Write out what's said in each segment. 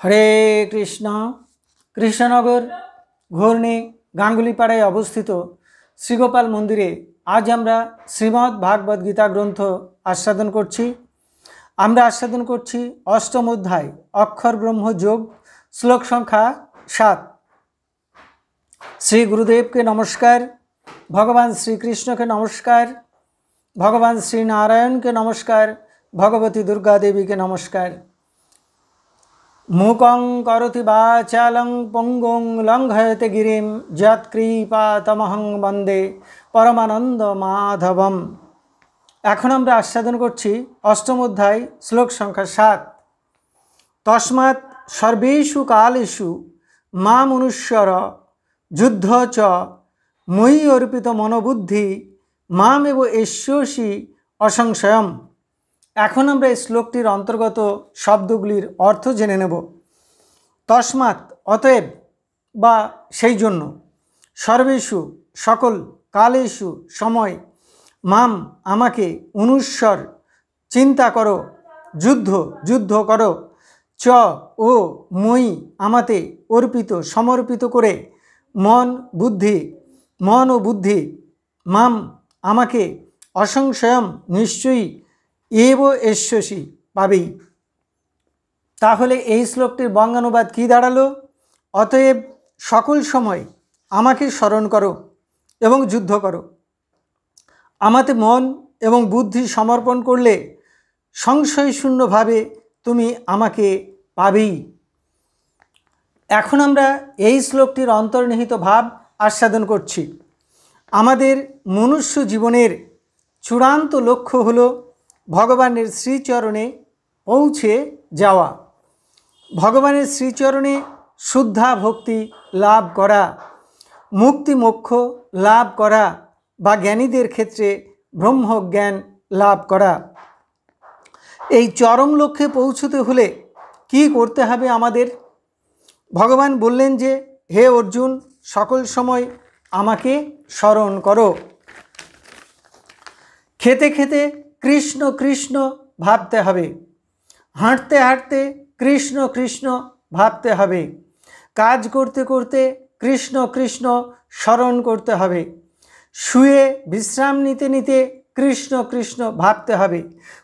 হরে কৃষ্ণ। কৃষ্ণনগর ঘূর্ণি গাঙ্গুলিপাড়ায় অবস্থিত শ্রীগোপাল মন্দিরে আজ আমরা শ্রীমদ্ ভাগবত গীতা গ্রন্থ আস্বাদন করছি। আমরা আস্বাদন করছি অষ্টম অধ্যায় অক্ষর ব্রহ্ম যোগ, শ্লোক সংখ্যা 7। শ্রী গুরুদেবকে নমস্কার, ভগবান শ্রীকৃষ্ণকে নমস্কার, ভগবান শ্রীনারায়ণকে নমস্কার, ভগবতী দুর্গা দেবীকে নমস্কার। मूकं करोति वाचालं पङ्गुं लङ्घयते गिरिं यत्कृपातमहं वन्दे परमानंद माधवम। এখন আমরা আস্বাদন করছি অষ্টম অধ্যায় শ্লোক সংখ্যা 7। তস্মাৎ সর্বেষু কালেষু মা মনুষ্যর যুদ্ধ চ ময়ি অর্পিত মনোবুদ্ধি মামেব এষ্যসি অসংশয়ম। এখন আমরা এই শ্লোকটির অন্তর্গত শব্দগুলির অর্থ জেনে নেব। তস্মাৎ অতএব বা সেই জন্য, সর্বেষু সকল, কালেষু সময়, মাম আমাকে, অনুস্বর চিন্তা করো, যুদ্ধ করো, চ ও মই আমাতে, অর্পিত সমর্পিত করে, মন ও বুদ্ধি, মাম আমাকে, অসংশয়ম নিশ্চয়ই, এব এষ্যসি পাবেই। তাহলে এই শ্লোকটির বঙ্গানুবাদ কী দাঁড়ালো? অতএব সকল সময় আমাকে স্মরণ করো এবং যুদ্ধ করো। আমাতে মন এবং বুদ্ধি সমর্পণ করলে সংশয়শূন্যভাবে তুমি আমাকে পাবেই। এখন আমরা এই শ্লোকটির অন্তর্নিহিত ভাব আস্বাদন করছি। আমাদের মনুষ্য জীবনের চূড়ান্ত লক্ষ্য হলো ভগবানের শ্রীচরণে পৌঁছে যাওয়া, ভগবানের শ্রীচরণে শুদ্ধা ভক্তি লাভ করা, মুক্তি মোক্ষ লাভ করা বা জ্ঞানীদের ক্ষেত্রে ব্রহ্মজ্ঞান লাভ করা। এই চরম লক্ষ্যে পৌঁছতে হলে কি করতে হবে আমাদের? ভগবান বললেন যে, হে অর্জুন, সকল সময় আমাকে স্মরণ করো। খেতে খেতে কৃষ্ণ কৃষ্ণ ভাবতে হবে, হাঁটতে হাঁটতে কৃষ্ণ কৃষ্ণ ভাবতে হবে, কাজ করতে করতে কৃষ্ণ কৃষ্ণ স্মরণ করতে হবে, শুয়ে বিশ্রাম নিতে নিতে কৃষ্ণ কৃষ্ণ ভাবতে হবে।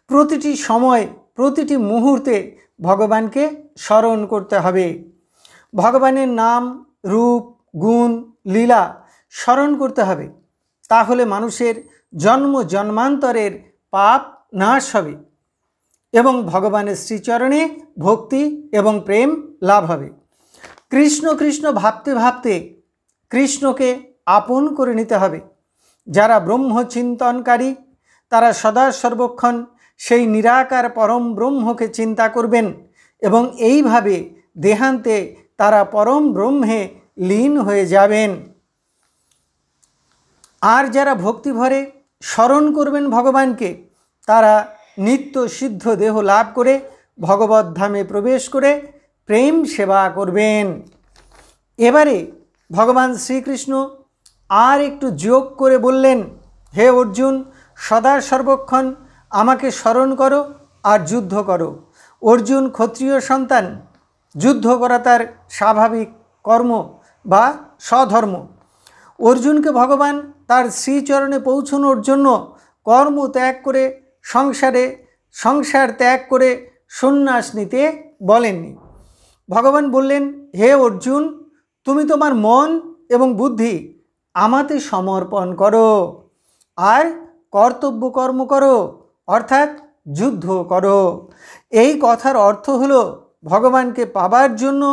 প্রতিটি সময়, প্রতিটি মুহূর্তে ভগবানকে স্মরণ করতে হবে। ভগবানের নাম, রূপ, গুণ, লীলা স্মরণ করতে হবে। তাহলে মানুষের জন্ম জন্মান্তরের পাপ নাশ হবে এবং ভগবানের শ্রীচরণে ভক্তি এবং প্রেম লাভ হবে। কৃষ্ণ কৃষ্ণ ভাবতে ভাবতে কৃষ্ণকে আপন করে নিতে হবে। যারা ব্রহ্মচিন্তনকারী তারা সদা সর্বক্ষণ সেই নিরাকার পরম ব্রহ্মকে চিন্তা করবেন এবং এইভাবে দেহান্তে তারা পরম ব্রহ্মে লীন হয়ে যাবেন। আর যারা ভক্তিভরে স্মরণ করবেন ভগবানকে, তারা নিত্য সিদ্ধ দেহ লাভ করে ভগবত ধামে প্রবেশ করে প্রেম সেবা করবেন। এবারে ভগবান শ্রীকৃষ্ণ আর একটু যোগ করে বললেন, হে অর্জুন, সদা সর্বক্ষণ আমাকে স্মরণ করো আর যুদ্ধ করো। অর্জুন ক্ষত্রিয় সন্তান, যুদ্ধ করা তার স্বাভাবিক কর্ম বা স্বধর্ম। অর্জুনকে ভগবান তার শ্রীচরণে পৌঁছানোর জন্য কর্ম ত্যাগ করে সংসার ত্যাগ করে সন্ন্যাস নিতে বলেননি। ভগবান বললেন, হে অর্জুন, তুমি তোমার মন এবং বুদ্ধি আমাতে সমর্পণ করো আর কর্তব্য কর্ম করো, অর্থাৎ যুদ্ধ করো। এই কথার অর্থ হলো ভগবানকে পাবার জন্য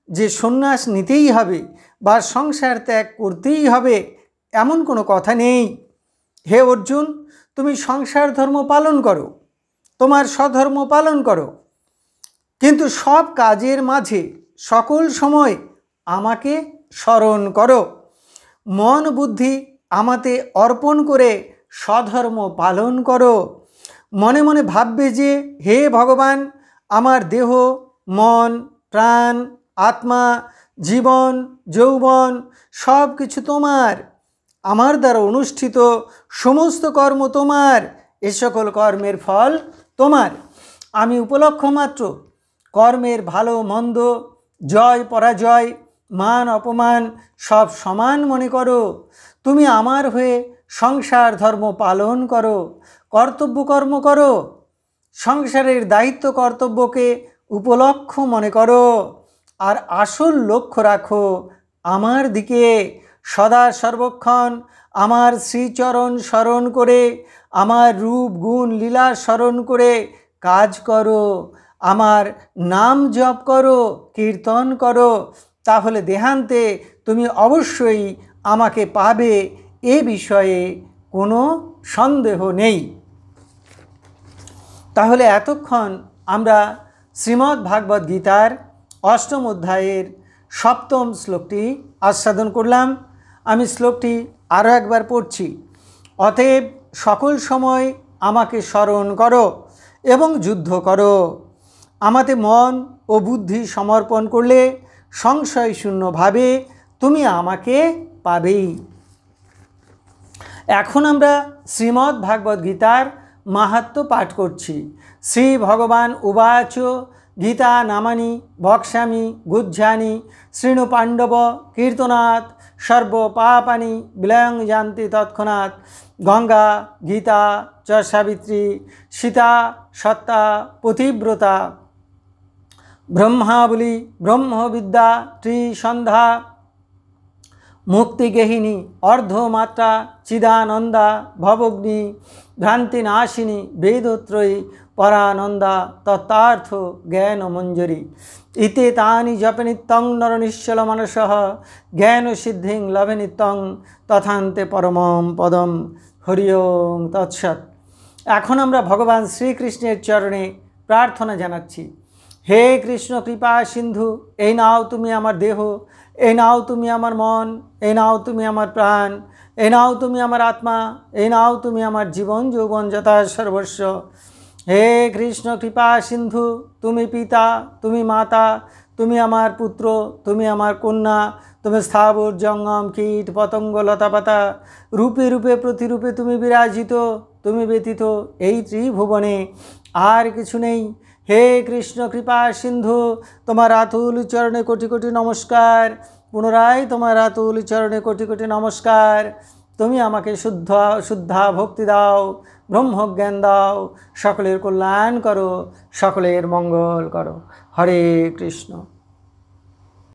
যে সন্ন্যাস নিতেই হবে বা সংসার ত্যাগ করতেই হবে এমন কোনো কথা নেই। হে অর্জুন, তুমি সংসার ধর্ম পালন করো, তোমার স্বধর্ম পালন করো, কিন্তু সব কাজের মাঝে সকল সময় আমাকে স্মরণ করো। মন বুদ্ধি আমাতে অর্পণ করে স্বধর্ম পালন করো। মনে মনে ভাববে যে, হে ভগবান, আমার দেহ, মন, প্রাণ, আত্মা, জীবন, যৌবন সব কিছু তোমার, আমার দ্বারা অনুষ্ঠিত সমস্ত কর্ম তোমার, এ সকল কর্মের ফল তোমার, আমি উপলক্ষ মাত্র, কর্মের ভালো মন্দ, জয় পরাজয়, মান অপমান সব সমান মনে করো। তুমি আমার হয়ে সংসার ধর্ম পালন করো, কর্তব্য কর্ম করো, সংসারের দায়িত্ব কর্তব্যকে উপলক্ষ্য মনে করো, আর আসল লক্ষ্য রাখো আমার দিকে। সদা সর্বক্ষণ আমার শ্রীচরণ স্মরণ করে, আমার রূপ গুণ লীলা স্মরণ করে কাজ করো, আমার নাম জপ করো, কীর্তন করো, তাহলে দেহান্তে তুমি অবশ্যই আমাকে পাবে, এ বিষয়ে কোনো সন্দেহ নেই। তাহলে এতক্ষণ আমরা শ্রীমদ্ ভাগবত গীতার 8ম অধ্যায়ের 7ম শ্লোকটি আস্বাদন করলাম। আমি শ্লোকটি আরও একবার পড়ছি। অতএব সকল সময় আমাকে স্মরণ করো এবং যুদ্ধ করো। আমাতে মন ও বুদ্ধি সমর্পণ করলে সংশয় শূন্যভাবে তুমি আমাকে পাবেই। এখন আমরা শ্রীমদ্ ভাগবত গীতার মাহাত্ম্য পাঠ করছি। শ্রী ভগবান উবাচ গীতা নামানি ভক্ষ্যামি গুহ্যানি শৃণু পাণ্ডব কীর্তনাৎ সর্ব পাপানি বিলয়ং যান্তি তৎক্ষণাৎ। গঙ্গা গীতা চ সাবিত্রী সীতা সত্তা পতিব্রতা ব্রহ্মাবলী ব্রহ্মবিদ্যা ত্রিসন্ধ্যা মুক্তিগেহিনী অর্ধমাত্রা চিদানন্দা ভবগ্নি ভ্রান্তিনাশিনী বেদত্রয়ী পরানন্দা তত্ত্বার্থ জ্ঞানমঞ্জরি। ইতে তানি জপে নিত্যং নরনিশ্চল মানসঃ জ্ঞানসিদ্ধিং লভে নিত্যং তথান্তে পরমম পদম। হরি ওম তৎসৎ। এখন আমরা ভগবান শ্রীকৃষ্ণের চরণে প্রার্থনা জানাচ্ছি। হে কৃষ্ণ কৃপা সিন্ধু, এই নাও তুমি আমার দেহ, এই নাও তুমি আমার মন, এই নাও তুমি আমার প্রাণ, এই নাও তুমি আমার আত্মা, এই নাও তুমি আমার জীবন যৌবন যথা সর্বস্ব। হে কৃষ্ণ কৃপা সিন্ধু, তুমি পিতা, তুমি মাতা, তুমি আমার পুত্র, তুমি আমার কন্যা, তুমি স্থাবর জঙ্গম কীট পতঙ্গ লতাপাতা রূপে রূপে প্রতিরূপে তুমি বিরাজিত। তুমি ব্যতীত এই ত্রিভুবনে আর কিছু নেই। হে কৃষ্ণ কৃপা সিন্ধু, তোমার আতুল চরণে কোটি কোটি নমস্কার। পুনরায় তোমার আতুল চরণে কোটি কোটি নমস্কার। তুমি আমাকে শুদ্ধা ভক্তি দাও, ব্রহ্মজ্ঞান দাও, সকলের কল্যাণ করো, সকলের মঙ্গল করো। হরে কৃষ্ণ।